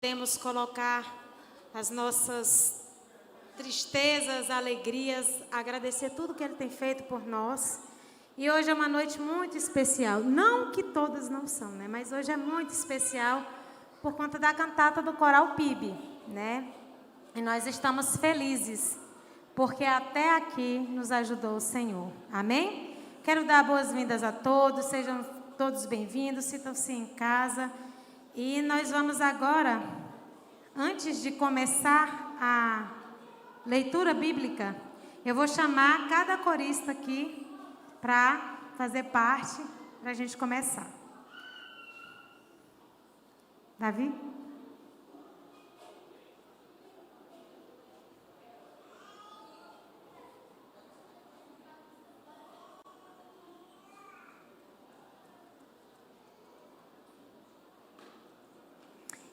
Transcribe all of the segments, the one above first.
Podemos colocar as nossas tristezas, alegrias, agradecer tudo que Ele tem feito por nós. E hoje é uma noite muito especial. Não que todas não são, né? Mas hoje é muito especial por conta da cantata do Coral PIB, né? E nós estamos felizes, porque até aqui nos ajudou o Senhor. Amém? Quero dar boas-vindas a todos, sejam todos bem-vindos, sintam-se em casa. E nós vamos agora, antes de começar a leitura bíblica, eu vou chamar cada corista aqui para fazer parte, para a gente começar. Davi?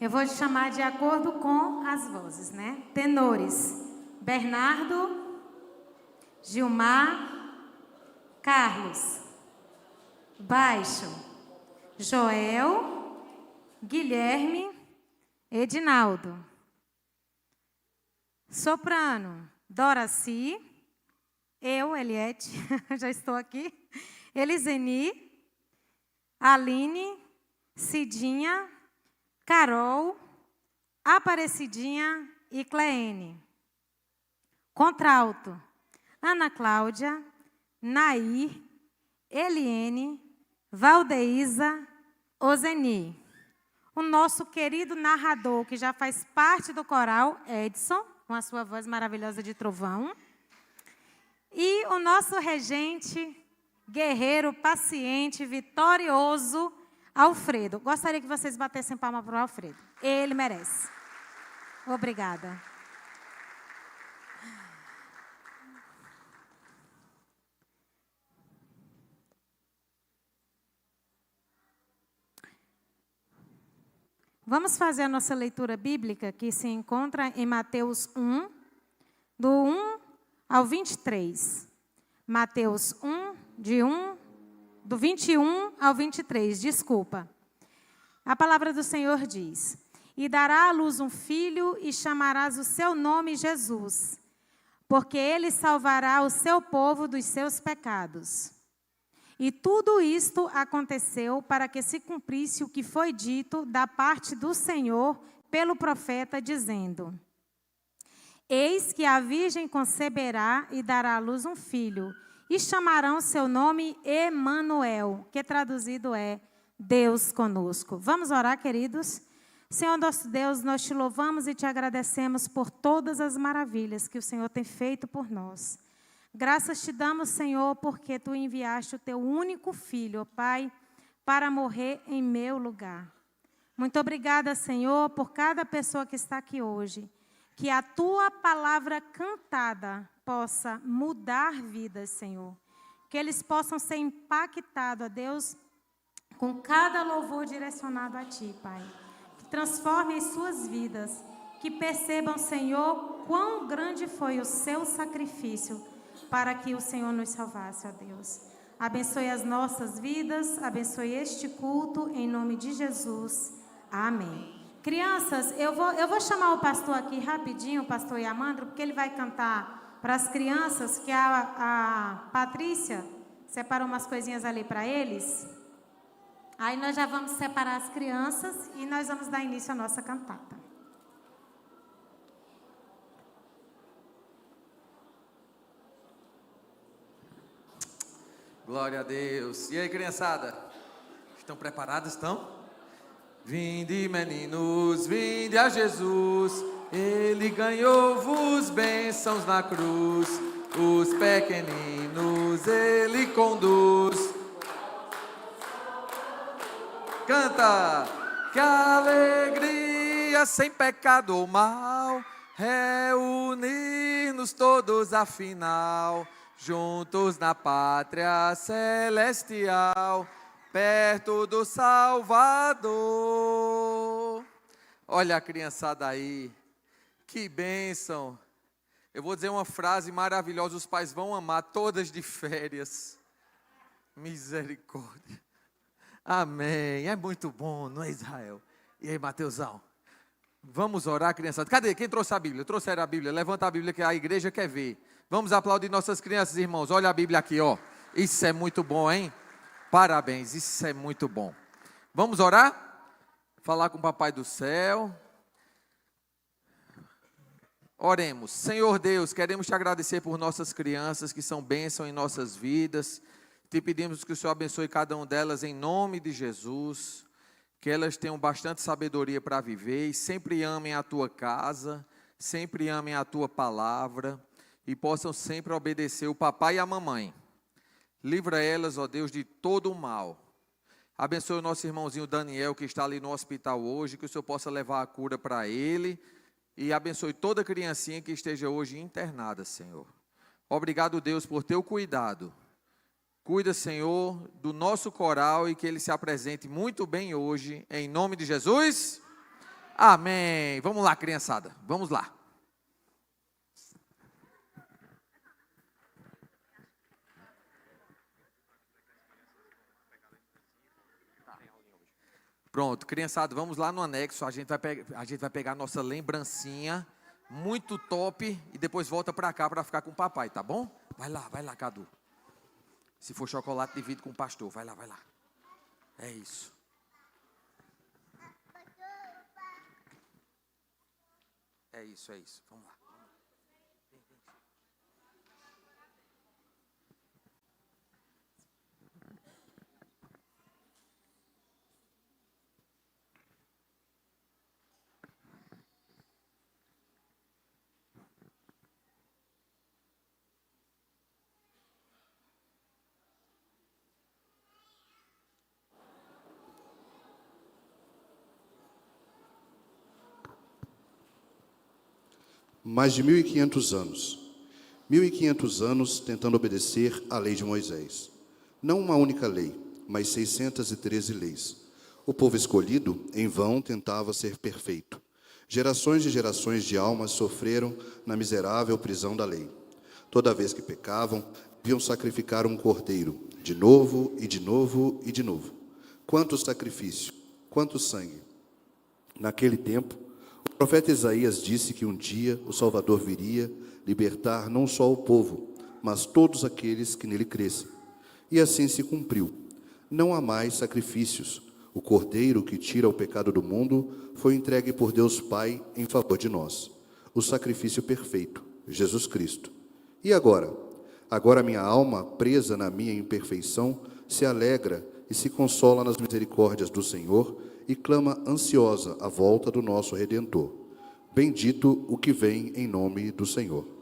Eu vou te chamar de acordo com as vozes, né? Tenores: Bernardo, Gilmar, Carlos. Baixo: Joel, Guilherme, Edinaldo. Soprano: Doraci, eu, Eliette, já estou aqui, Eliseni, Aline, Cidinha, Carol, Aparecidinha e Cleene. Contralto: Ana Cláudia, Nair, Eliene, Valdeísa, Ozeni. O nosso querido narrador, que já faz parte do coral, Edson, com a sua voz maravilhosa de trovão. E o nosso regente, guerreiro, paciente, vitorioso, Alfredo. Gostaria que vocês batessem palma para o Alfredo. Ele merece. Obrigada. Vamos fazer a nossa leitura bíblica, que se encontra em Mateus 1, do 1 ao 23. Mateus 1, do 21 ao 23, desculpa. A palavra do Senhor diz: E dará à luz um filho, e chamarás o seu nome Jesus, porque ele salvará o seu povo dos seus pecados. E tudo isto aconteceu para que se cumprisse o que foi dito da parte do Senhor pelo profeta, dizendo: Eis que a virgem conceberá e dará à luz um filho, e chamarão seu nome Emanuel, que traduzido é Deus conosco. Vamos orar, queridos? Senhor nosso Deus, nós te louvamos e te agradecemos por todas as maravilhas que o Senhor tem feito por nós. Graças te damos, Senhor, porque tu enviaste o teu único filho, ó Pai, para morrer em meu lugar. Muito obrigada, Senhor, por cada pessoa que está aqui hoje. Que a tua palavra cantada possa mudar vidas, Senhor. Que eles possam ser impactados, ó Deus, com cada louvor direcionado a ti, Pai. Que transforme as suas vidas. Que percebam, Senhor, quão grande foi o seu sacrifício para que o Senhor nos salvasse, ó Deus. Abençoe as nossas vidas, abençoe este culto, em nome de Jesus. Amém. Crianças, eu vou chamar o pastor aqui rapidinho, o pastor Yamandro, porque ele vai cantar para as crianças, que a Patrícia separou umas coisinhas ali para eles. Aí nós já vamos separar as crianças e nós vamos dar início à nossa cantata. Glória a Deus. E aí, criançada? Estão preparados? Estão? Vinde, meninos, vinde a Jesus. Ele ganhou-vos bênçãos na cruz. Os pequeninos ele conduz. Canta! Que alegria sem pecado ou mal, reunir-nos todos afinal, juntos na pátria celestial, perto do Salvador. Olha a criançada aí, que bênção. Eu vou dizer uma frase maravilhosa, os pais vão amar, todas de férias. Misericórdia. Amém. É muito bom, não é, Israel? E aí, Mateusão? Vamos orar, criançada. Cadê? Quem trouxe a Bíblia? Trouxeram a Bíblia? Levanta a Bíblia que a igreja quer ver. Vamos aplaudir nossas crianças, irmãos. Olha a Bíblia aqui, ó. Isso é muito bom, hein? Parabéns, isso é muito bom. Vamos orar? Falar com o Papai do Céu. Oremos. Senhor Deus, queremos te agradecer por nossas crianças que são bênção em nossas vidas. Te pedimos que o Senhor abençoe cada uma delas em nome de Jesus. Que elas tenham bastante sabedoria para viver e sempre amem a tua casa, sempre amem a tua palavra e possam sempre obedecer o papai e a mamãe. Livra elas, ó Deus, de todo o mal. Abençoe o nosso irmãozinho Daniel, que está ali no hospital hoje, que o Senhor possa levar a cura para ele. E abençoe toda criancinha que esteja hoje internada, Senhor. Obrigado, Deus, por teu cuidado. Cuida, Senhor, do nosso coral e que ele se apresente muito bem hoje, em nome de Jesus. Amém. Vamos lá, criançada, vamos lá. Pronto, criançada, vamos lá no anexo, a gente vai pegar a nossa lembrancinha, muito top, e depois volta para cá para ficar com o papai, tá bom? Vai lá, Cadu. Se for chocolate, divide com o pastor. Vai lá. É isso. É isso. Vamos lá. Mais de 1.500 anos. 1.500 anos tentando obedecer à lei de Moisés. Não uma única lei, mas 613 leis. O povo escolhido, em vão, tentava ser perfeito. Gerações e gerações de almas sofreram na miserável prisão da lei. Toda vez que pecavam, deviam sacrificar um cordeiro, de novo e de novo e de novo. Quanto sacrifício, quanto sangue. Naquele tempo, o profeta Isaías disse que um dia o Salvador viria libertar não só o povo, mas todos aqueles que nele crescem. E assim se cumpriu. Não há mais sacrifícios. O Cordeiro que tira o pecado do mundo foi entregue por Deus Pai em favor de nós. O sacrifício perfeito, Jesus Cristo. E agora? Agora minha alma, presa na minha imperfeição, se alegra e se consola nas misericórdias do Senhor e clama ansiosa a volta do nosso Redentor. Bendito o que vem em nome do Senhor.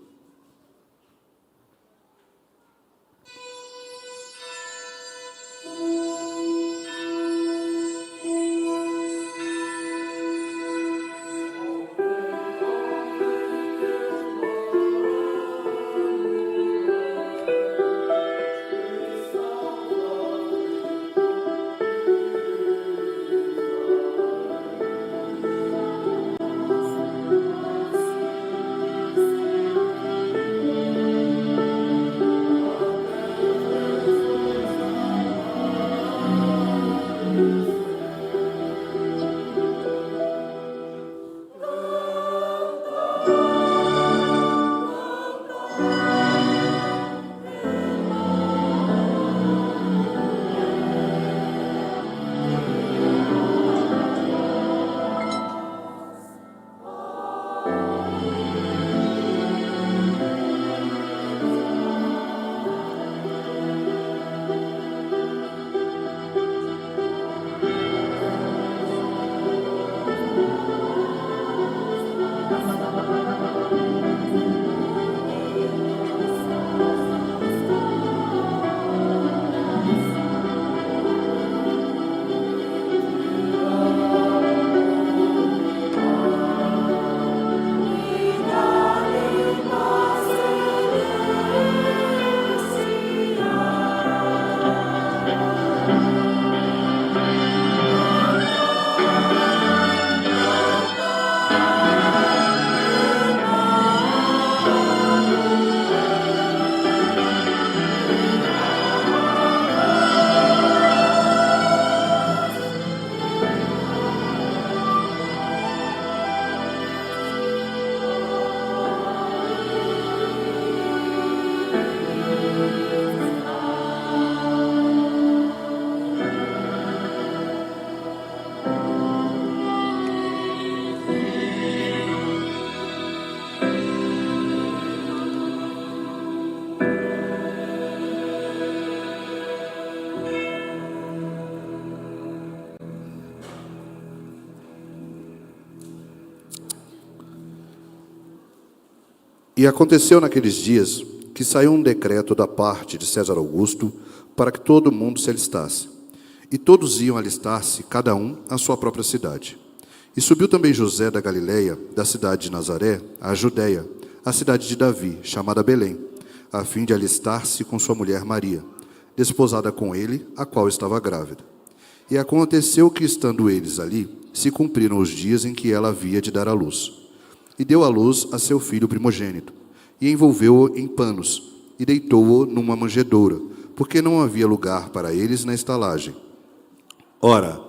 E aconteceu naqueles dias que saiu um decreto da parte de César Augusto para que todo mundo se alistasse. E todos iam alistar-se, cada um à sua própria cidade. E subiu também José da Galileia, da cidade de Nazaré, à Judéia, a cidade de Davi, chamada Belém, a fim de alistar-se com sua mulher Maria, desposada com ele, a qual estava grávida. E aconteceu que, estando eles ali, se cumpriram os dias em que ela havia de dar à luz. E deu à luz a seu filho primogênito, e envolveu-o em panos, e deitou-o numa manjedoura, porque não havia lugar para eles na estalagem. Ora,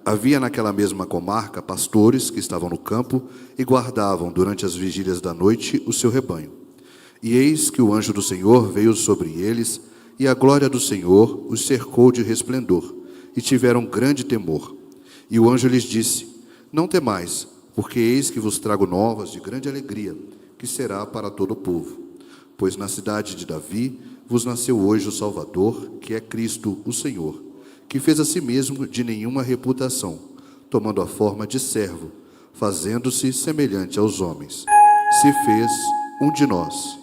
havia naquela mesma comarca pastores que estavam no campo e guardavam durante as vigílias da noite o seu rebanho. E eis que o anjo do Senhor veio sobre eles, e a glória do Senhor os cercou de resplendor, e tiveram grande temor. E o anjo lhes disse: Não temais, porque eis que vos trago novas de grande alegria, que será para todo o povo. Pois na cidade de Davi vos nasceu hoje o Salvador, que é Cristo o Senhor, que fez a si mesmo de nenhuma reputação, tomando a forma de servo, fazendo-se semelhante aos homens. Se fez um de nós.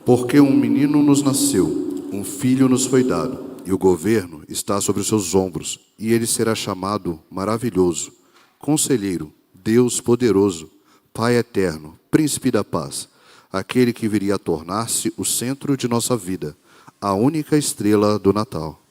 Porque um menino nos nasceu, um filho nos foi dado, e o governo está sobre os seus ombros, e ele será chamado Maravilhoso, Conselheiro, Deus Poderoso, Pai Eterno, Príncipe da Paz, aquele que viria a tornar-se o centro de nossa vida, a única estrela do Natal.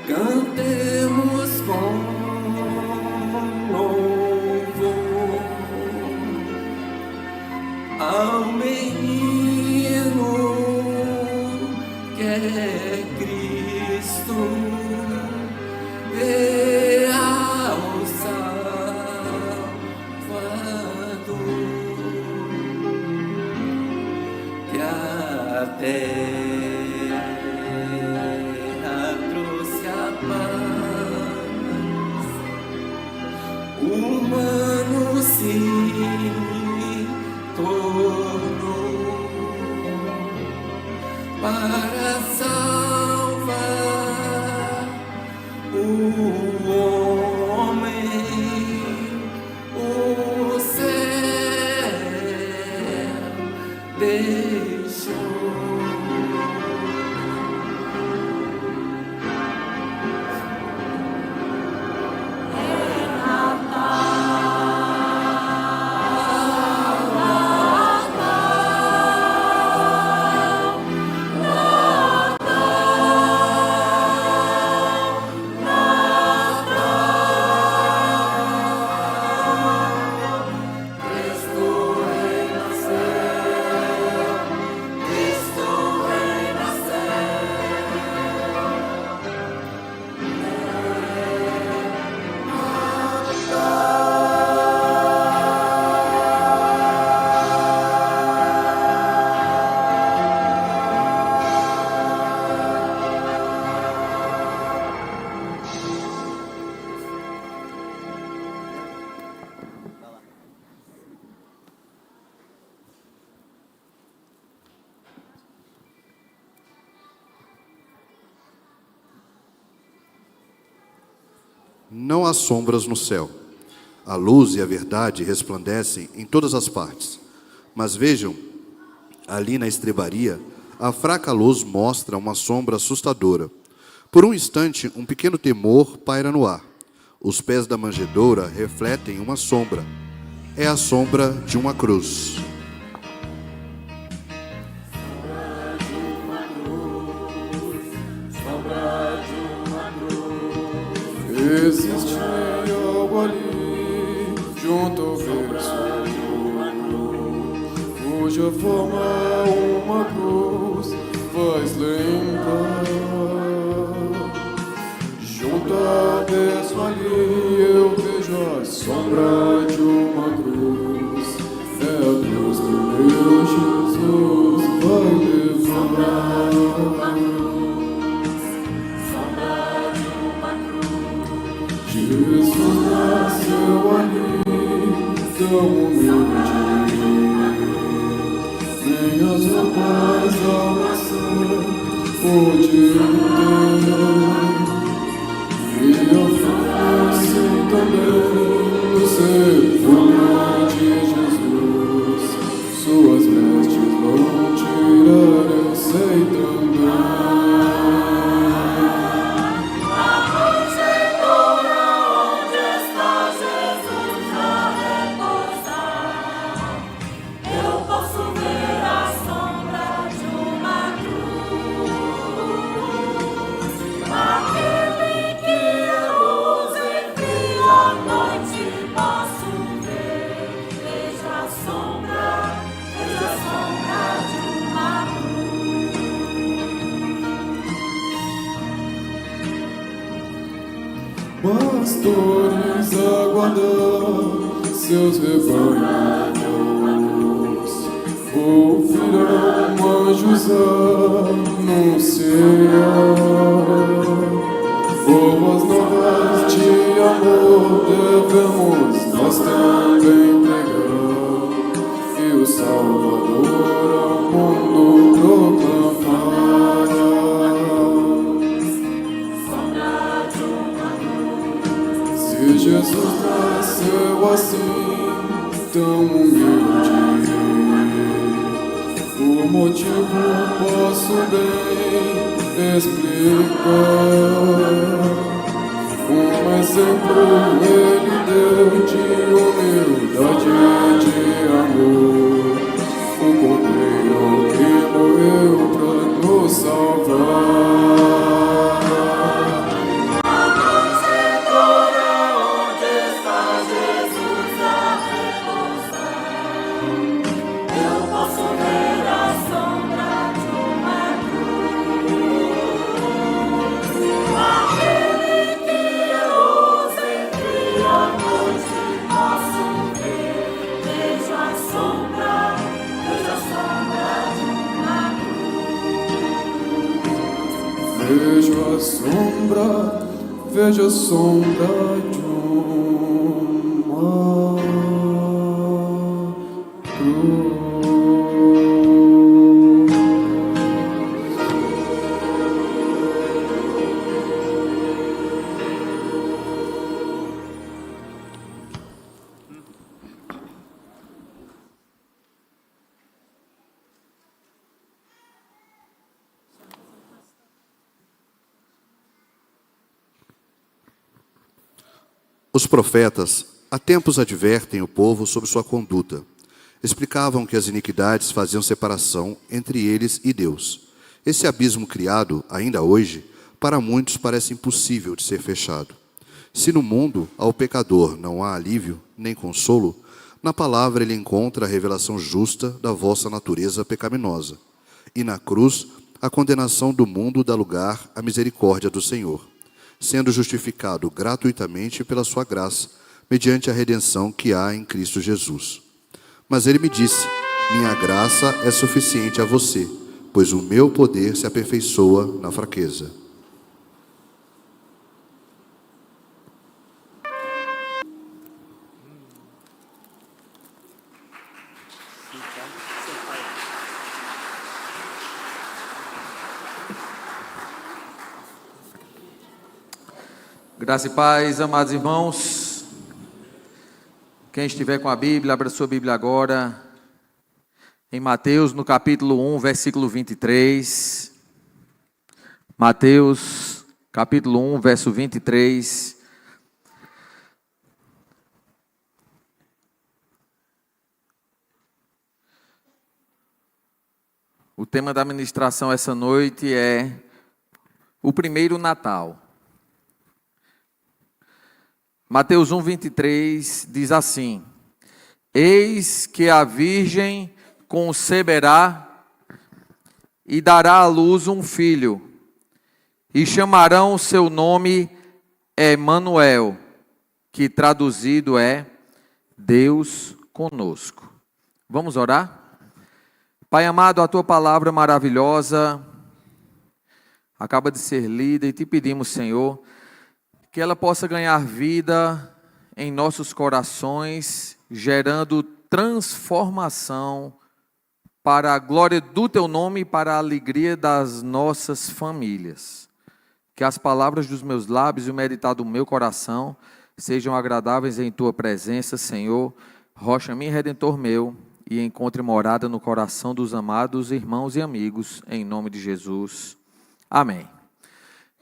Cantemos com louvor ao menino que é Cristo e ao Salvador, que a terra humano se tornou para salvar o homem. O céu deixou. Não há sombras no céu. A luz e a verdade resplandecem em todas as partes. Mas vejam, ali na estrebaria, a fraca luz mostra uma sombra assustadora. Por um instante, um pequeno temor paira no ar. Os pés da manjedoura refletem uma sombra. É a sombra de uma cruz. Existe algo ali, junto ao verso, cuja forma uma cruz faz lembrar. Junto ao verso ali eu vejo a sombra de uma cruz. É a cruz que meu Jesus vai levar. Jesus nasceu ali, tão humilde, nem as roupas ao nascer podiam ter. E eu fui também do sepulcro de Jesus, suas vestes vão tirar, eu sei também. Pastores aguardam seus rebanhos, ouvirão anjos anunciar boas novas de amor. Devemos nós também pregar e o Salvador ao mundo proclamar. Se Jesus nasceu assim, tão humilde, o motivo posso bem explicar. Um exemplo ele deu de humildade e de amor, o cordeiro que morreu pra nos salvar. Vejo a sombra de uma cruz. Os profetas há tempos advertem o povo sobre sua conduta. Explicavam que as iniquidades faziam separação entre eles e Deus. Esse abismo criado, ainda hoje, para muitos parece impossível de ser fechado. Se no mundo ao pecador não há alívio nem consolo, na palavra ele encontra a revelação justa da vossa natureza pecaminosa. E na cruz, a condenação do mundo dá lugar à misericórdia do Senhor, sendo justificado gratuitamente pela sua graça, mediante a redenção que há em Cristo Jesus. Mas ele me disse: minha graça é suficiente a você, pois o meu poder se aperfeiçoa na fraqueza. Graça e paz, amados irmãos. Quem estiver com a Bíblia, abra sua Bíblia agora. Em Mateus, no capítulo 1, versículo 23. Mateus, capítulo 1, verso 23. O tema da ministração essa noite é o primeiro Natal. Mateus 1, 23 diz assim: Eis que a virgem conceberá e dará à luz um filho, e chamarão o seu nome Emanuel, que traduzido é Deus conosco. Vamos orar? Pai amado, a tua palavra maravilhosa acaba de ser lida e te pedimos, Senhor, que ela possa ganhar vida em nossos corações, gerando transformação para a glória do teu nome e para a alegria das nossas famílias. Que as palavras dos meus lábios e o meditar do meu coração sejam agradáveis em tua presença, Senhor, rocha minha e redentor meu, e encontre morada no coração dos amados irmãos e amigos, em nome de Jesus. Amém.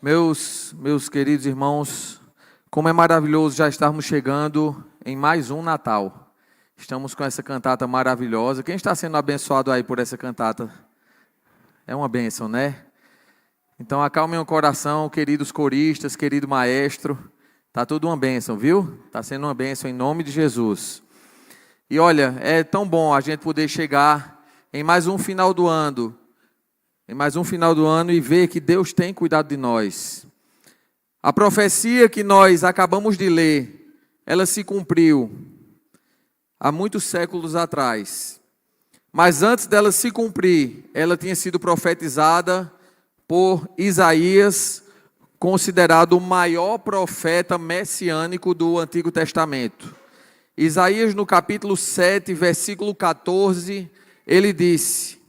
Meus queridos irmãos, como é maravilhoso já estarmos chegando em mais um Natal. Estamos com essa cantata maravilhosa. Quem está sendo abençoado aí por essa cantata? É uma bênção, né? Então acalmem o coração, queridos coristas, querido maestro. Está tudo uma bênção, viu? Está sendo uma bênção em nome de Jesus. E olha, é tão bom a gente poder chegar em mais um final do ano, e ver que Deus tem cuidado de nós. A profecia que nós acabamos de ler, ela se cumpriu há muitos séculos atrás. Mas antes dela se cumprir, ela tinha sido profetizada por Isaías, considerado o maior profeta messiânico do Antigo Testamento. Isaías, no capítulo 7, versículo 14, ele disse: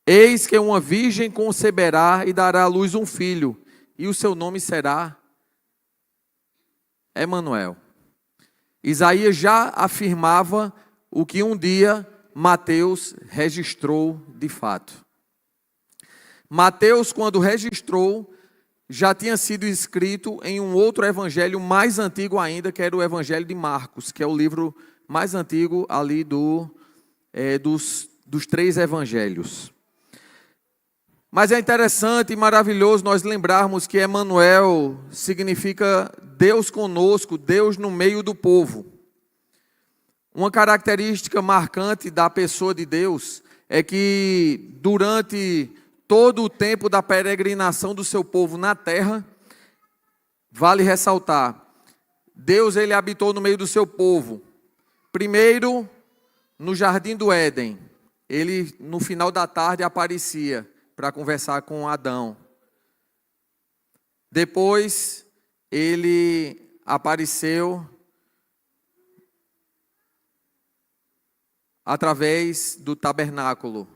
Eis que uma virgem conceberá e dará à luz um filho, e o seu nome será Emanuel. Isaías já afirmava o que um dia Mateus registrou de fato. Mateus, quando registrou, já tinha sido escrito em um outro evangelho mais antigo ainda, que era o Evangelho de Marcos, que é o livro mais antigo ali dos três evangelhos. Mas é interessante e maravilhoso nós lembrarmos que Emanuel significa Deus conosco, Deus no meio do povo. Uma característica marcante da pessoa de Deus é que durante todo o tempo da peregrinação do seu povo na terra, vale ressaltar, Deus ele habitou no meio do seu povo. Primeiro, no jardim do Éden, ele no final da tarde aparecia para conversar com Adão. Depois, ele apareceu através do tabernáculo.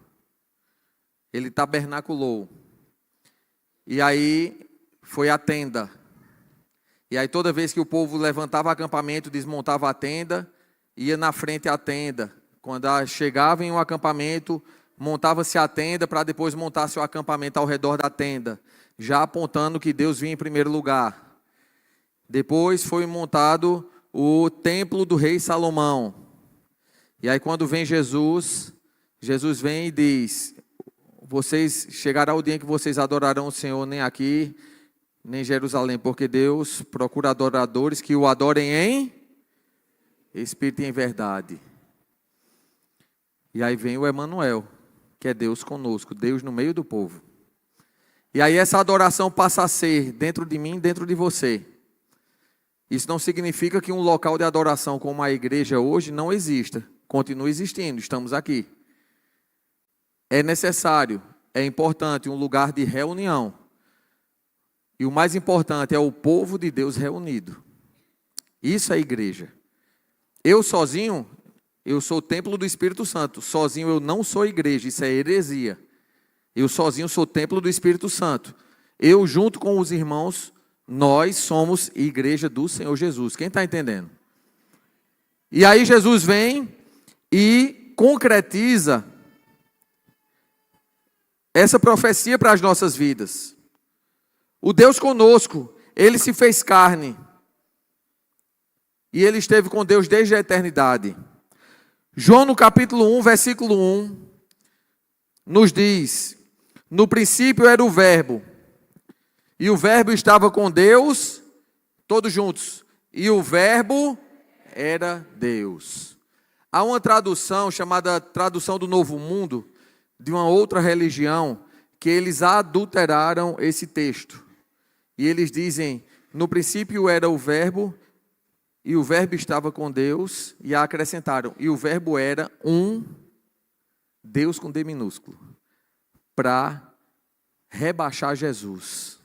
Ele tabernaculou. E aí foi a tenda. E aí toda vez que o povo levantava acampamento, desmontava a tenda, ia na frente à tenda. Quando chegava em um acampamento, montava-se a tenda para depois montar-se o acampamento ao redor da tenda, já apontando que Deus vinha em primeiro lugar. Depois foi montado o templo do rei Salomão. E aí quando vem Jesus vem e diz: vocês chegará o dia em que vocês adorarão o Senhor nem aqui, nem em Jerusalém, porque Deus procura adoradores que o adorem em espírito e em verdade. E aí vem o Emanuel, que é Deus conosco, Deus no meio do povo. E aí essa adoração passa a ser dentro de mim, dentro de você. Isso não significa que um local de adoração como a igreja hoje não exista. Continua existindo, estamos aqui. É necessário, é importante um lugar de reunião. E o mais importante é o povo de Deus reunido. Isso é igreja. Eu sozinho, eu sou o templo do Espírito Santo. Sozinho eu não sou igreja, isso é heresia. Eu sozinho sou o templo do Espírito Santo. Eu junto com os irmãos Nós somos igreja do Senhor Jesus. Quem está entendendo? E aí Jesus vem e concretiza essa profecia para as nossas vidas. O Deus conosco, Ele se fez carne. E Ele esteve com Deus desde a eternidade. João no capítulo 1, versículo 1, nos diz: no princípio era o Verbo, e o Verbo estava com Deus, todos juntos, e o Verbo era Deus. Há uma tradução chamada Tradução do Novo Mundo, de uma outra religião, que eles adulteraram esse texto. E eles dizem: no princípio era o Verbo, e o Verbo estava com Deus, e acrescentaram: e o Verbo era um Deus com D minúsculo, para rebaixar Jesus.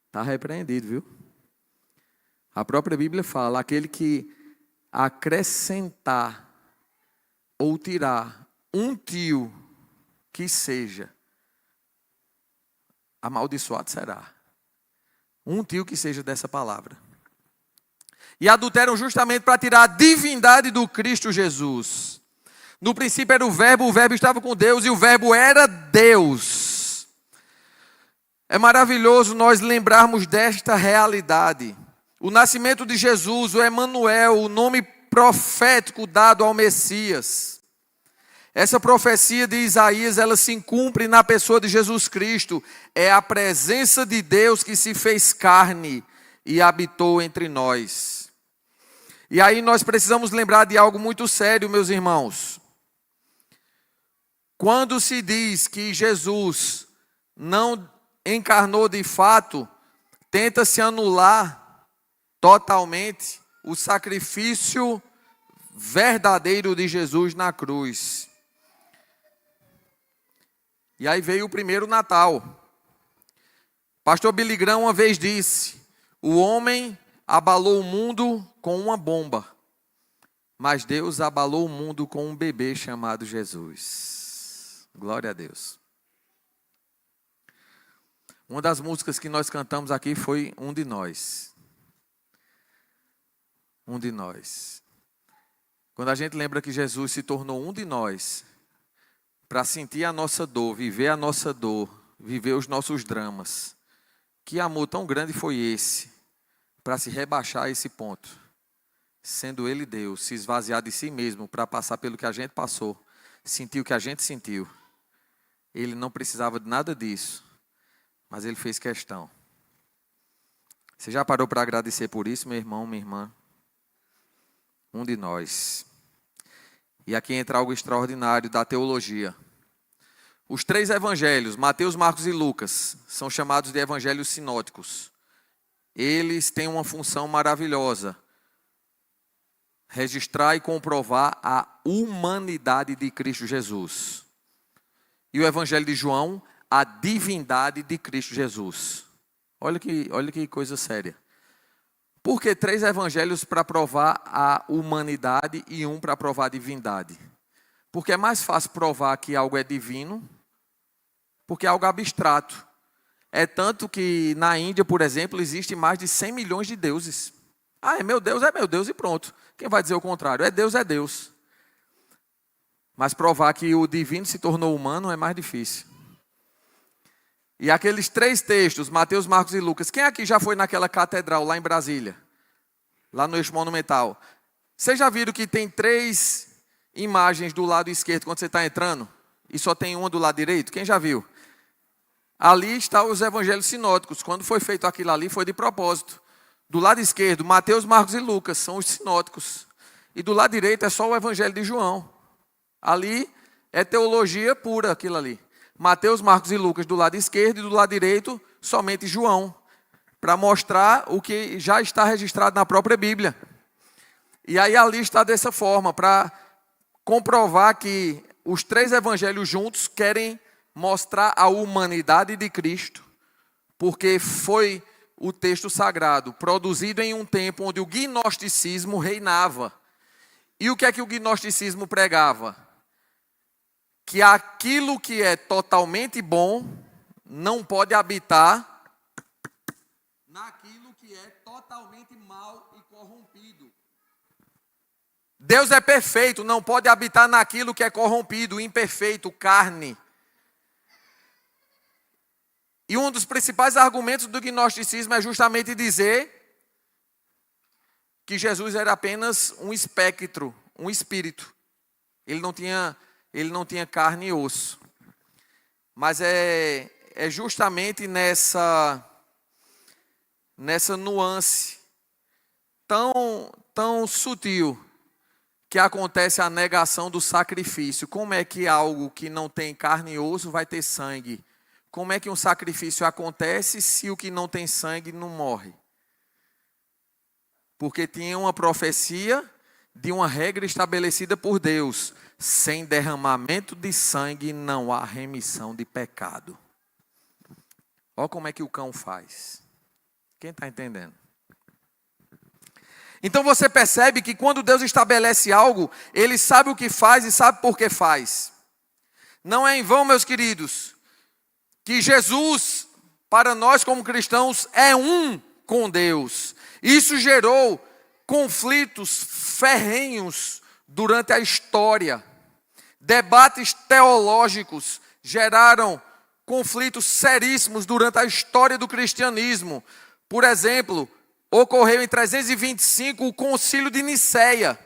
Está repreendido, viu? A própria Bíblia fala: aquele que acrescentar ou tirar um tio que seja, amaldiçoado será. Um tio que seja dessa palavra. E adulteram justamente para tirar a divindade do Cristo Jesus. No princípio era o Verbo estava com Deus e o Verbo era Deus. É maravilhoso nós lembrarmos desta realidade. O nascimento de Jesus, o Emanuel, o nome profético dado ao Messias. Essa profecia de Isaías, ela se cumpre na pessoa de Jesus Cristo. É a presença de Deus que se fez carne e habitou entre nós. E aí nós precisamos lembrar de algo muito sério, meus irmãos. Quando se diz que Jesus não encarnou de fato, tenta-se anular totalmente o sacrifício verdadeiro de Jesus na cruz. E aí veio o primeiro Natal. Pastor Billy Graham uma vez disse: o homem abalou o mundo com uma bomba, mas Deus abalou o mundo com um bebê chamado Jesus. Glória a Deus. Uma das músicas que nós cantamos aqui foi Um de Nós. Um de nós. Quando a gente lembra que Jesus se tornou um de nós, para sentir a nossa dor, viver a nossa dor, viver os nossos dramas. Que amor tão grande foi esse, para se rebaixar a esse ponto. Sendo Ele Deus, se esvaziar de si mesmo, para passar pelo que a gente passou, sentir o que a gente sentiu. Ele não precisava de nada disso, mas Ele fez questão. Você já parou para agradecer por isso, meu irmão, minha irmã? Um de nós. E aqui entra algo extraordinário da teologia. Os 3 evangelhos, Mateus, Marcos e Lucas, são chamados de evangelhos sinóticos. Eles têm uma função maravilhosa: registrar e comprovar a humanidade de Cristo Jesus. E o evangelho de João, a divindade de Cristo Jesus. Olha que coisa séria. Por que 3 evangelhos para provar a humanidade e um para provar a divindade? Porque é mais fácil provar que algo é divino, porque é algo abstrato. É tanto que na Índia, por exemplo, existe mais de 100 milhões de deuses. É meu Deus e pronto. Quem vai dizer o contrário? É Deus. Mas provar que o divino se tornou humano é mais difícil. E aqueles 3 textos, Mateus, Marcos e Lucas. Quem aqui já foi naquela catedral lá em Brasília? Lá no Eixo Monumental. Vocês já viram que tem 3 imagens do lado esquerdo quando você está entrando? E só tem uma do lado direito? Quem já viu? Ali estão os evangelhos sinóticos. Quando foi feito aquilo ali, foi de propósito. Do lado esquerdo, Mateus, Marcos e Lucas são os sinóticos. E do lado direito é só o evangelho de João. Ali é teologia pura aquilo ali. Mateus, Marcos e Lucas do lado esquerdo e do lado direito somente João, para mostrar o que já está registrado na própria Bíblia. E aí ali está dessa forma, para comprovar que os 3 evangelhos juntos querem mostrar a humanidade de Cristo, porque foi o texto sagrado, produzido em um tempo onde o gnosticismo reinava. E o que é que o gnosticismo pregava? Que aquilo que é totalmente bom não pode habitar naquilo que é totalmente mal e corrompido. Deus é perfeito, não pode habitar naquilo que é corrompido, imperfeito, carne. E um dos principais argumentos do gnosticismo é justamente dizer que Jesus era apenas um espectro, um espírito. Ele não tinha carne e osso. Mas é justamente nessa nuance tão sutil que acontece a negação do sacrifício. Como é que algo que não tem carne e osso vai ter sangue? Como é que um sacrifício acontece se o que não tem sangue não morre? Porque tinha uma profecia de uma regra estabelecida por Deus. Sem derramamento de sangue não há remissão de pecado. Olha como é que o cão faz. Quem está entendendo? Então você percebe que quando Deus estabelece algo, Ele sabe o que faz e sabe por que faz. Não é em vão, meus queridos, que Jesus, para nós como cristãos, é um com Deus. Isso gerou conflitos ferrenhos durante a história. Debates teológicos geraram conflitos seríssimos durante a história do cristianismo. Por exemplo, ocorreu em 325 o Concílio de Nicéia.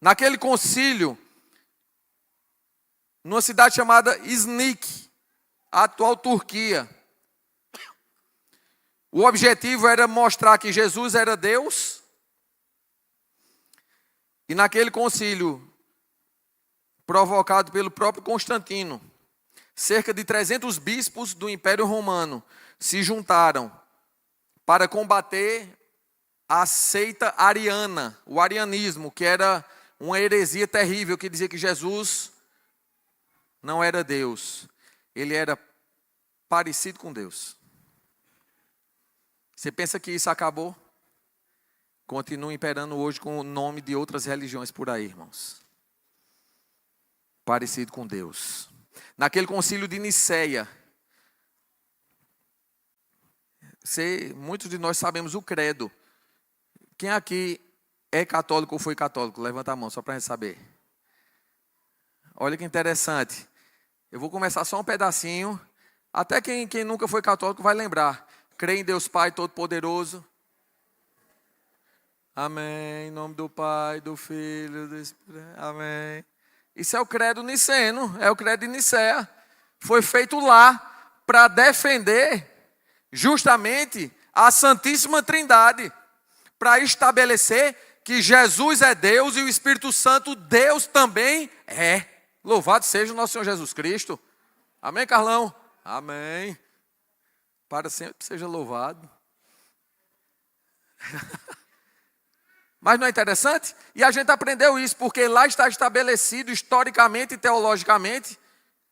Naquele concílio, numa cidade chamada Iznik, a atual Turquia, o objetivo era mostrar que Jesus era Deus. E naquele concílio, provocado pelo próprio Constantino, cerca de 300 bispos do Império Romano se juntaram para combater a seita ariana, o arianismo, que era uma heresia terrível, que dizia que Jesus não era Deus, ele era parecido com Deus. Você pensa que isso acabou? Continua imperando hoje com o nome de outras religiões por aí, irmãos. Parecido com Deus. Naquele concílio de Nicéia, muitos de nós sabemos o credo. Quem aqui é católico ou foi católico? Levanta a mão, só para a gente saber. Olha que interessante. Eu vou começar só um pedacinho. Até quem nunca foi católico vai lembrar. Crê em Deus Pai Todo-Poderoso. Amém. Em nome do Pai, do Filho, do Espírito. Amém. Isso é o credo niceno, é o credo de Nicéia. Foi feito lá para defender justamente a Santíssima Trindade. Para estabelecer que Jesus é Deus e o Espírito Santo Deus também é. Louvado seja o nosso Senhor Jesus Cristo. Amém, Carlão? Amém. Para sempre seja louvado. Mas não é interessante? E a gente aprendeu isso, porque lá está estabelecido historicamente e teologicamente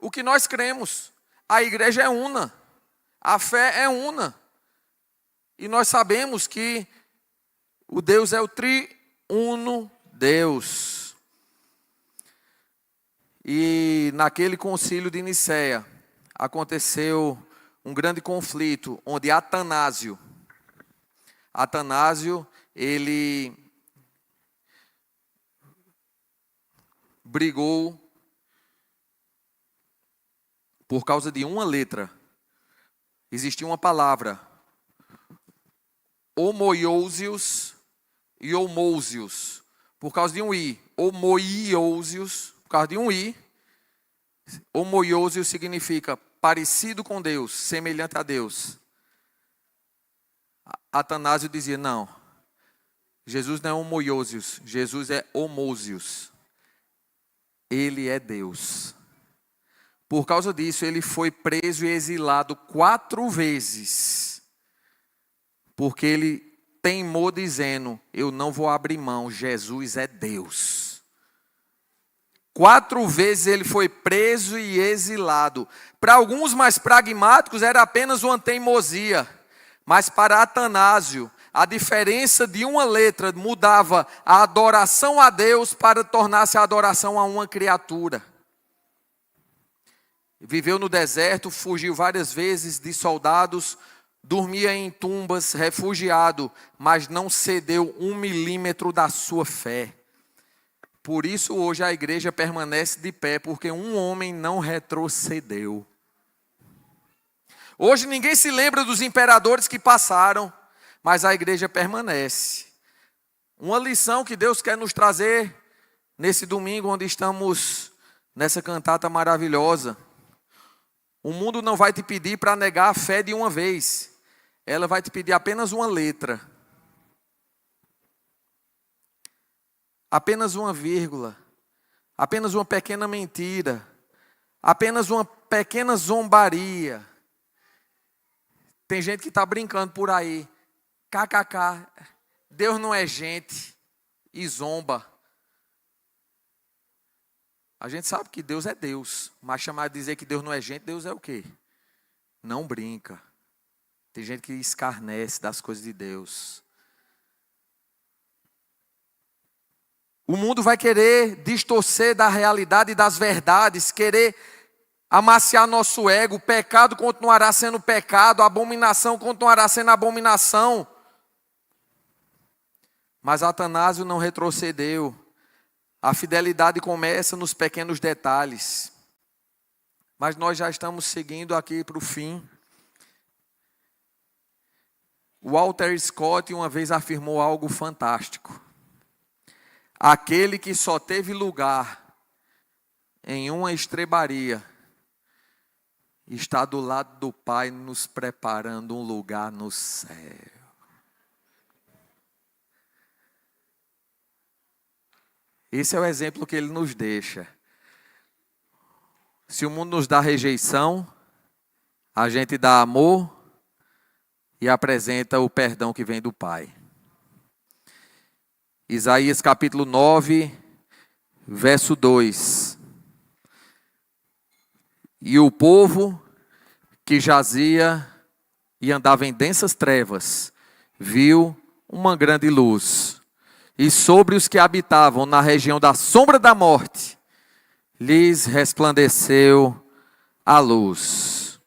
o que nós cremos. A igreja é una. A fé é una. E nós sabemos que o Deus é o triuno Deus. E naquele concílio de Nicéia aconteceu um grande conflito, onde Atanásio, ele brigou por causa de uma letra. Existia uma palavra, homoiousios e homousios, por causa de um i. Homoiousios, por causa de um i. Homoiousios significa parecido com Deus, semelhante a Deus. Atanásio dizia, não, Jesus não é homoiousios, Jesus é homousios. Ele é Deus. Por causa disso, ele foi preso e exilado 4 vezes. Porque ele teimou dizendo, eu não vou abrir mão, Jesus é Deus. 4 vezes ele foi preso e exilado. Para alguns mais pragmáticos era apenas uma teimosia. Mas para Atanásio, a diferença de uma letra mudava a adoração a Deus para tornar-se a adoração a uma criatura. viveu no deserto, fugiu várias vezes de soldados, dormia em tumbas, refugiado, mas não cedeu 1 milímetro da sua fé. Por isso hoje a igreja permanece de pé, porque um homem não retrocedeu. Hoje ninguém se lembra dos imperadores que passaram, mas a igreja permanece. Uma lição que Deus quer nos trazer nesse domingo, onde estamos nessa cantata maravilhosa. O mundo não vai te pedir para negar a fé de uma vez. Ela vai te pedir apenas uma letra. Apenas uma vírgula. Apenas uma pequena mentira. Apenas uma pequena zombaria. Tem gente que está brincando por aí. KKK. Deus não é gente. E zomba. A gente sabe que Deus é Deus. Mas chamar de dizer que Deus não é gente, Deus é o quê? Não brinca. Tem gente que escarnece das coisas de Deus. O mundo vai querer distorcer da realidade e das verdades, querer amaciar nosso ego. O pecado continuará sendo pecado, a abominação continuará sendo abominação. Mas Atanásio não retrocedeu. A fidelidade começa nos pequenos detalhes. Mas nós já estamos seguindo aqui para o fim. Walter Scott uma vez afirmou algo fantástico. Aquele que só teve lugar em uma estrebaria está do lado do Pai nos preparando um lugar no céu. Esse é o exemplo que ele nos deixa. Se o mundo nos dá rejeição, a gente dá amor e apresenta o perdão que vem do Pai. Isaías capítulo 9, verso 2. E o povo que jazia e andava em densas trevas, viu uma grande luz. E sobre os que habitavam na região da sombra da morte, lhes resplandeceu a luz.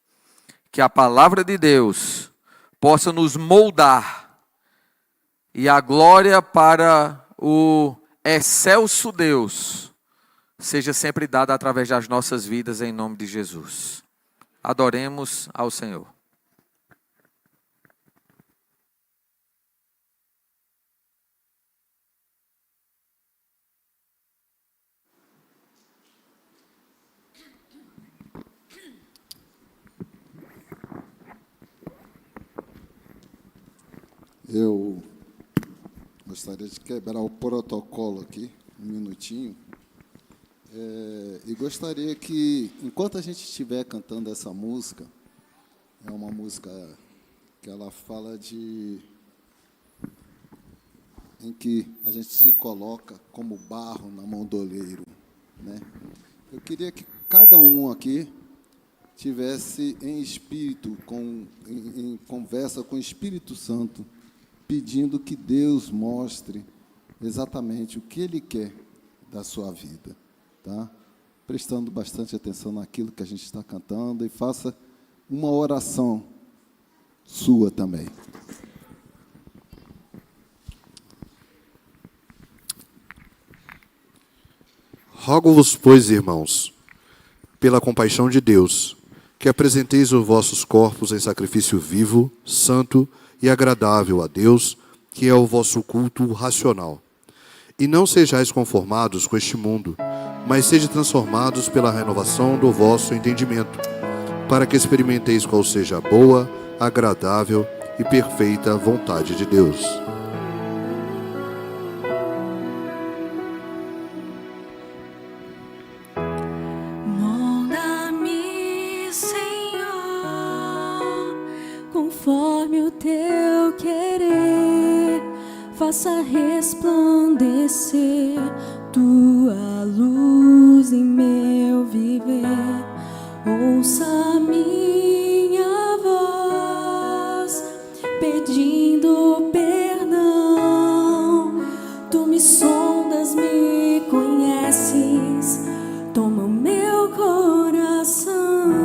Que a palavra de Deus possa nos moldar e a glória para o excelso Deus seja sempre dada através das nossas vidas em nome de Jesus. Adoremos ao Senhor. Eu gostaria de quebrar o protocolo aqui, um minutinho. E gostaria que, enquanto a gente estiver cantando essa música, é uma música que ela fala em que a gente se coloca como barro na mão do oleiro, né? Eu queria que cada um aqui tivesse em espírito, em conversa com o Espírito Santo, pedindo que Deus mostre exatamente o que Ele quer da sua vida, tá? Prestando bastante atenção naquilo que a gente está cantando e faça uma oração sua também. Rogo-vos, pois, irmãos, pela compaixão de Deus, que apresenteis os vossos corpos em sacrifício vivo, santo e agradável a Deus, que é o vosso culto racional. E não sejais conformados com este mundo, mas sede transformados pela renovação do vosso entendimento, para que experimenteis qual seja a boa, agradável e perfeita vontade de Deus. Molda-me, Senhor, conforme o teu querer, faça resplandecer tua luz em meu viver. Ouça minha voz, pedindo perdão. Tu me sondas, me conheces, toma o meu coração.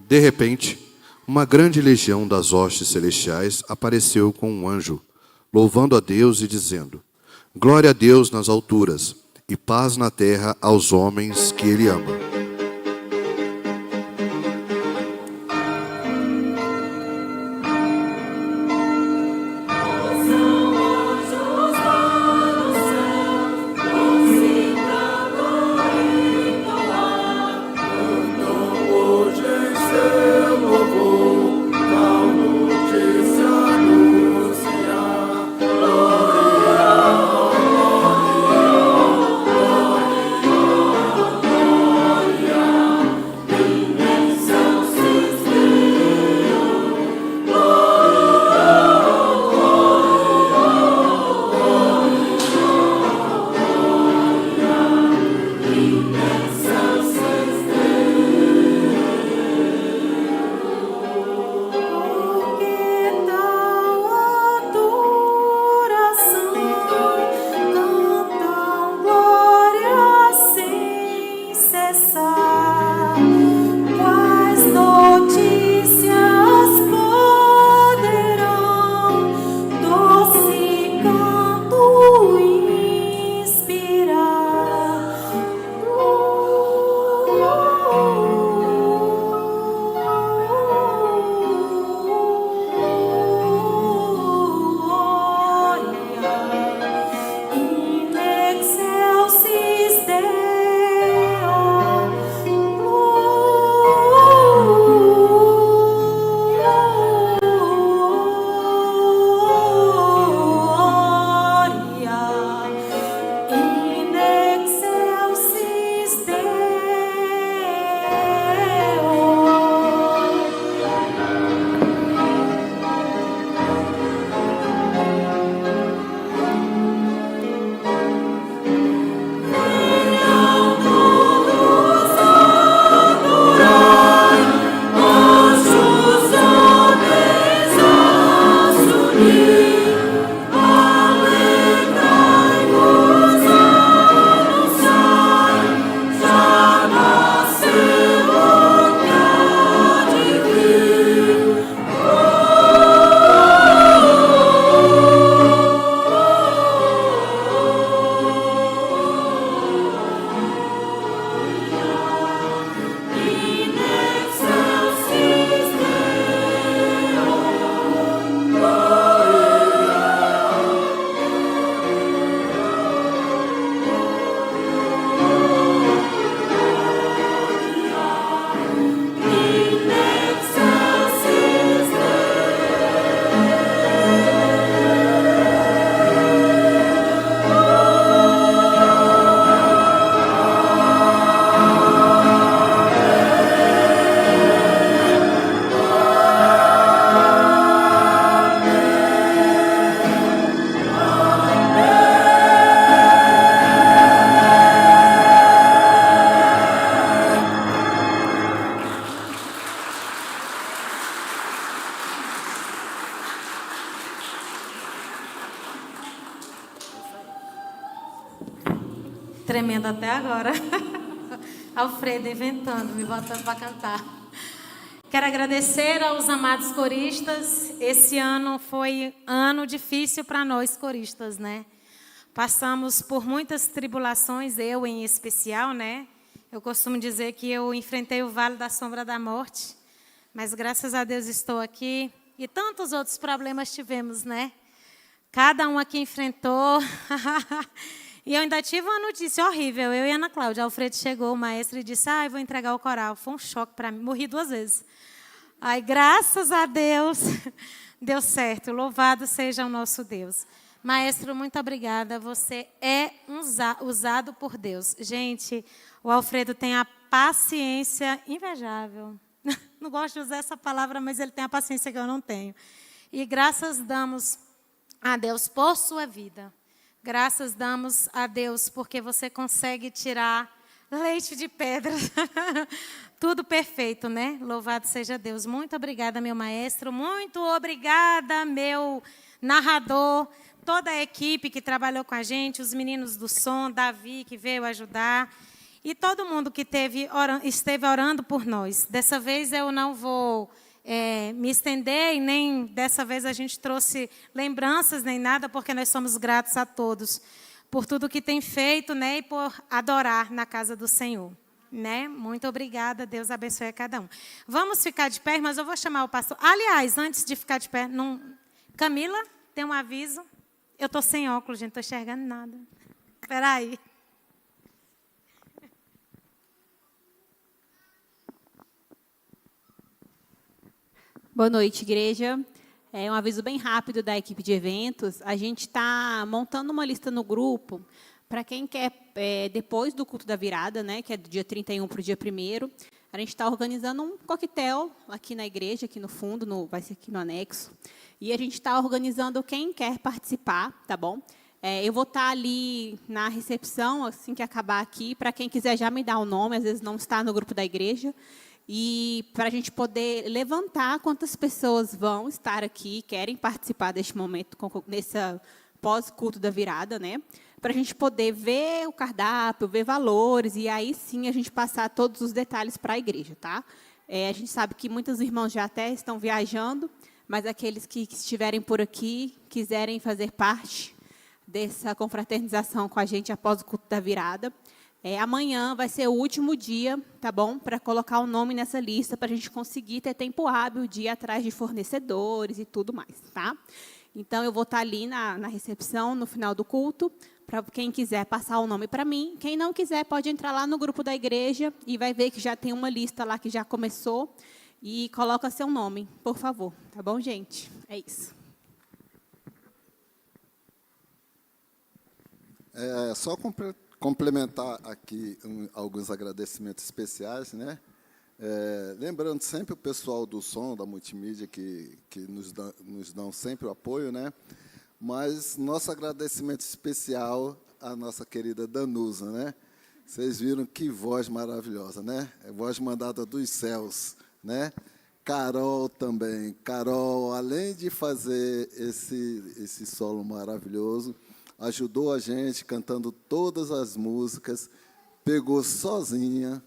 De repente, uma grande legião das hostes celestiais apareceu com um anjo, louvando a Deus e dizendo: Glória a Deus nas alturas, e paz na terra aos homens que Ele ama. Tremendo até agora. Alfredo inventando, me botando para cantar. Quero agradecer aos amados coristas. Esse ano foi ano difícil para nós coristas, né? Passamos por muitas tribulações, eu em especial, né? Eu costumo dizer que eu enfrentei o vale da sombra da morte, mas graças a Deus estou aqui. E tantos outros problemas tivemos, né? Cada um aqui enfrentou. E eu ainda tive uma notícia horrível. Eu e a Ana Cláudia. Alfredo chegou, o maestro, e disse: eu vou entregar o coral. Foi um choque para mim. Morri 2 vezes. Ai, graças a Deus, deu certo. Louvado seja o nosso Deus. Maestro, muito obrigada. Você é usado por Deus. Gente, o Alfredo tem a paciência invejável. Não gosto de usar essa palavra, mas ele tem a paciência que eu não tenho. E graças damos a Deus por sua vida. Graças damos a Deus porque você consegue tirar leite de pedra. Tudo perfeito, né? Louvado seja Deus. Muito obrigada, meu maestro. Muito obrigada, meu narrador. Toda a equipe que trabalhou com a gente, os meninos do som, Davi, que veio ajudar. e todo mundo que esteve orando por nós. Dessa vez eu não vou me estender, e nem dessa vez a gente trouxe lembranças, nem nada, porque nós somos gratos a todos por tudo que tem feito, né, e por adorar na casa do Senhor. Né? Muito obrigada, Deus abençoe a cada um. Vamos ficar de pé, mas eu vou chamar o pastor. Aliás, antes de ficar de pé, Camila, tem um aviso. Eu estou sem óculos, gente, não estou enxergando nada. Espera aí. Boa noite, igreja. É um aviso bem rápido da equipe de eventos. A gente está montando uma lista no grupo para quem quer, depois do culto da virada, né, que é do dia 31 para o dia 1º, a gente está organizando um coquetel aqui na igreja, aqui no fundo, vai ser aqui no anexo. E a gente está organizando quem quer participar, tá bom? Eu vou estar ali na recepção, assim que acabar aqui, para quem quiser já me dar o nome, às vezes não está no grupo da igreja, e para a gente poder levantar quantas pessoas vão estar aqui, querem participar deste momento, nesse pós-culto da virada, né? Para a gente poder ver o cardápio, ver valores, e aí sim a gente passar todos os detalhes para a igreja, tá? A gente sabe que muitos irmãos já até estão viajando, mas aqueles que estiverem por aqui, quiserem fazer parte dessa confraternização com a gente após o culto da virada, amanhã vai ser o último dia, tá bom? Para colocar o nome nessa lista, para a gente conseguir ter tempo hábil de ir atrás de fornecedores e tudo mais, tá? Então, eu vou estar ali na recepção, no final do culto, para quem quiser passar o nome para mim. Quem não quiser, pode entrar lá no grupo da igreja e vai ver que já tem uma lista lá que já começou. E coloca seu nome, por favor. Tá bom, gente? É isso. Só complementar aqui alguns agradecimentos especiais, né? Lembrando sempre o pessoal do som, da multimídia, que nos dão sempre o apoio, né? Mas nosso agradecimento especial à nossa querida Danusa, né? Vocês viram que voz maravilhosa, né? Voz mandada dos céus, né? Carol também. Carol, além de fazer esse solo maravilhoso, ajudou a gente cantando todas as músicas, pegou sozinha,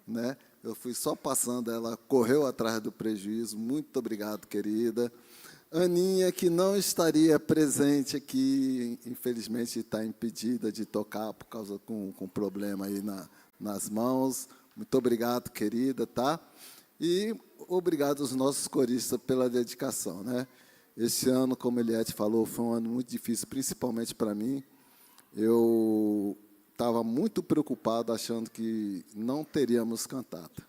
né? Eu fui só passando, ela correu atrás do prejuízo. Muito obrigado, querida. Aninha, que não estaria presente aqui, infelizmente está impedida de tocar por causa com problema aí nas mãos. Muito obrigado, querida, tá? E obrigado aos nossos coristas pela dedicação, né? Esse ano, como Eliette falou, foi um ano muito difícil, principalmente para mim. Eu estava muito preocupado, achando que não teríamos cantata,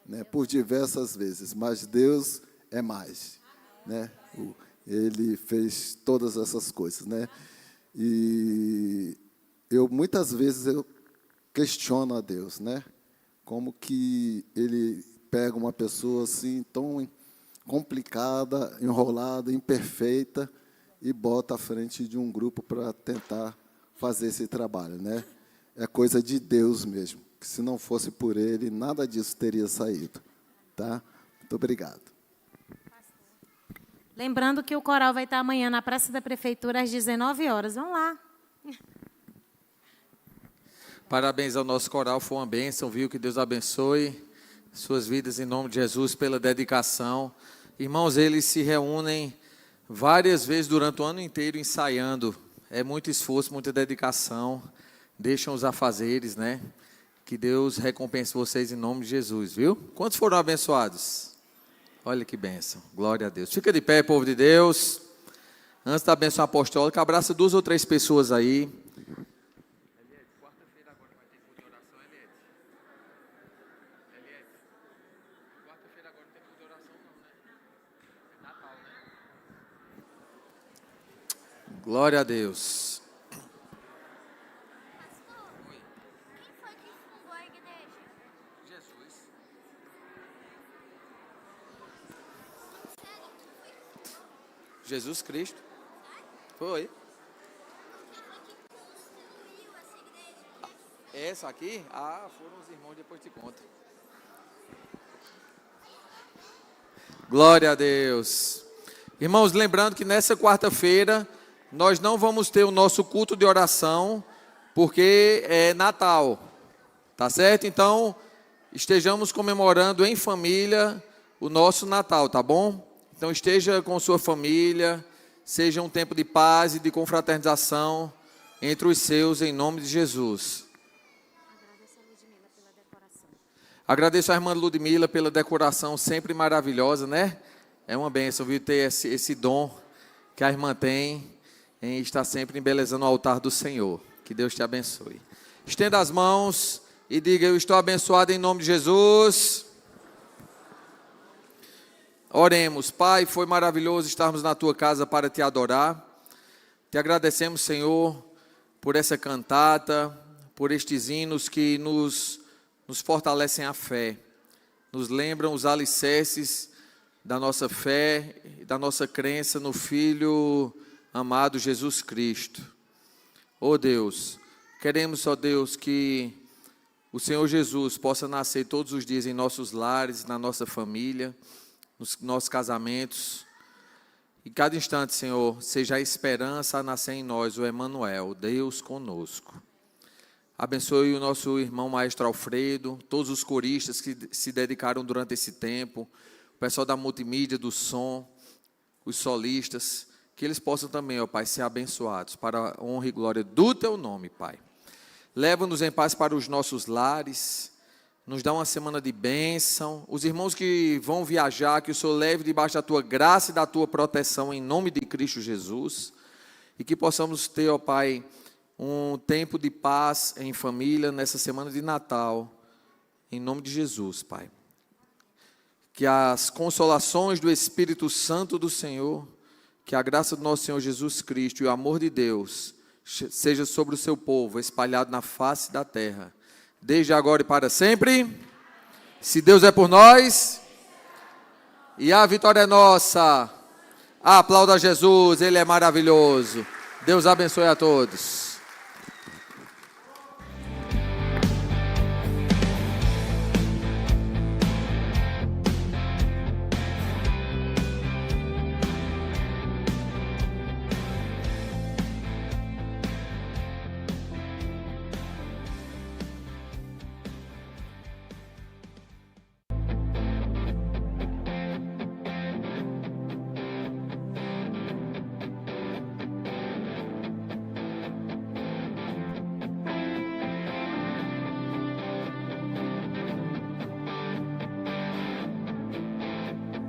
né? Por diversas vezes, mas Deus é mais, né? Ele fez todas essas coisas, né? E muitas vezes eu questiono a Deus, né? Como que Ele pega uma pessoa assim tão complicada, enrolada, imperfeita e bota à frente de um grupo para tentar fazer esse trabalho, né? É coisa de Deus mesmo. Que se não fosse por Ele, nada disso teria saído, tá? Muito obrigado. Lembrando que o coral vai estar amanhã na Praça da Prefeitura às 19 horas. Vamos lá. Parabéns ao nosso coral, foi uma bênção, viu? Que Deus abençoe suas vidas em nome de Jesus pela dedicação. Irmãos, eles se reúnem várias vezes durante o ano inteiro ensaiando. É muito esforço, muita dedicação. Deixam os afazeres, né? Que Deus recompense vocês em nome de Jesus, viu? Quantos foram abençoados? Olha que bênção, glória a Deus. Fica de pé, povo de Deus. Antes da bênção apostólica, abraça 2 ou 3 pessoas aí. Quarta-feira agora vai ter culto de oração, Eliette. Quarta-feira agora não tem culto de oração não, né? É Natal, né? Glória a Deus. Jesus Cristo. Foi. Essa aqui? Ah, foram os irmãos, depois te conto. Glória a Deus. Irmãos, lembrando que nessa quarta-feira nós não vamos ter o nosso culto de oração, porque é Natal. Tá certo? Então, estejamos comemorando em família o nosso Natal, tá bom? Então, esteja com sua família, seja um tempo de paz e de confraternização entre os seus, em nome de Jesus. Agradeço a irmã Ludmila pela decoração sempre maravilhosa, né? É uma bênção, viu, ter esse dom que a irmã tem em estar sempre embelezando o altar do Senhor. Que Deus te abençoe. Estenda as mãos e diga: eu estou abençoado em nome de Jesus. Oremos. Pai, foi maravilhoso estarmos na tua casa para te adorar. Te agradecemos, Senhor, por essa cantata, por estes hinos que nos fortalecem a fé, nos lembram os alicerces da nossa fé, da nossa crença no Filho amado Jesus Cristo. Oh Deus, queremos, ó Deus, que o Senhor Jesus possa nascer todos os dias em nossos lares, na nossa família, nos nossos casamentos. E cada instante, Senhor, seja a esperança a nascer em nós, o Emanuel, Deus conosco. Abençoe o nosso irmão maestro Alfredo, todos os coristas que se dedicaram durante esse tempo, o pessoal da multimídia, do som, os solistas, que eles possam também, ó Pai, ser abençoados para a honra e glória do Teu nome, Pai. Leva-nos em paz para os nossos lares, nos dá uma semana de bênção. Os irmãos que vão viajar, que o Senhor leve debaixo da Tua graça e da Tua proteção, em nome de Cristo Jesus, e que possamos ter, ó Pai, um tempo de paz em família nessa semana de Natal, em nome de Jesus, Pai. Que as consolações do Espírito Santo do Senhor, que a graça do nosso Senhor Jesus Cristo e o amor de Deus seja sobre o seu povo, espalhado na face da terra, desde agora e para sempre. Se Deus é por nós, e a vitória é nossa. Aplauda Jesus, Ele é maravilhoso. Deus abençoe a todos.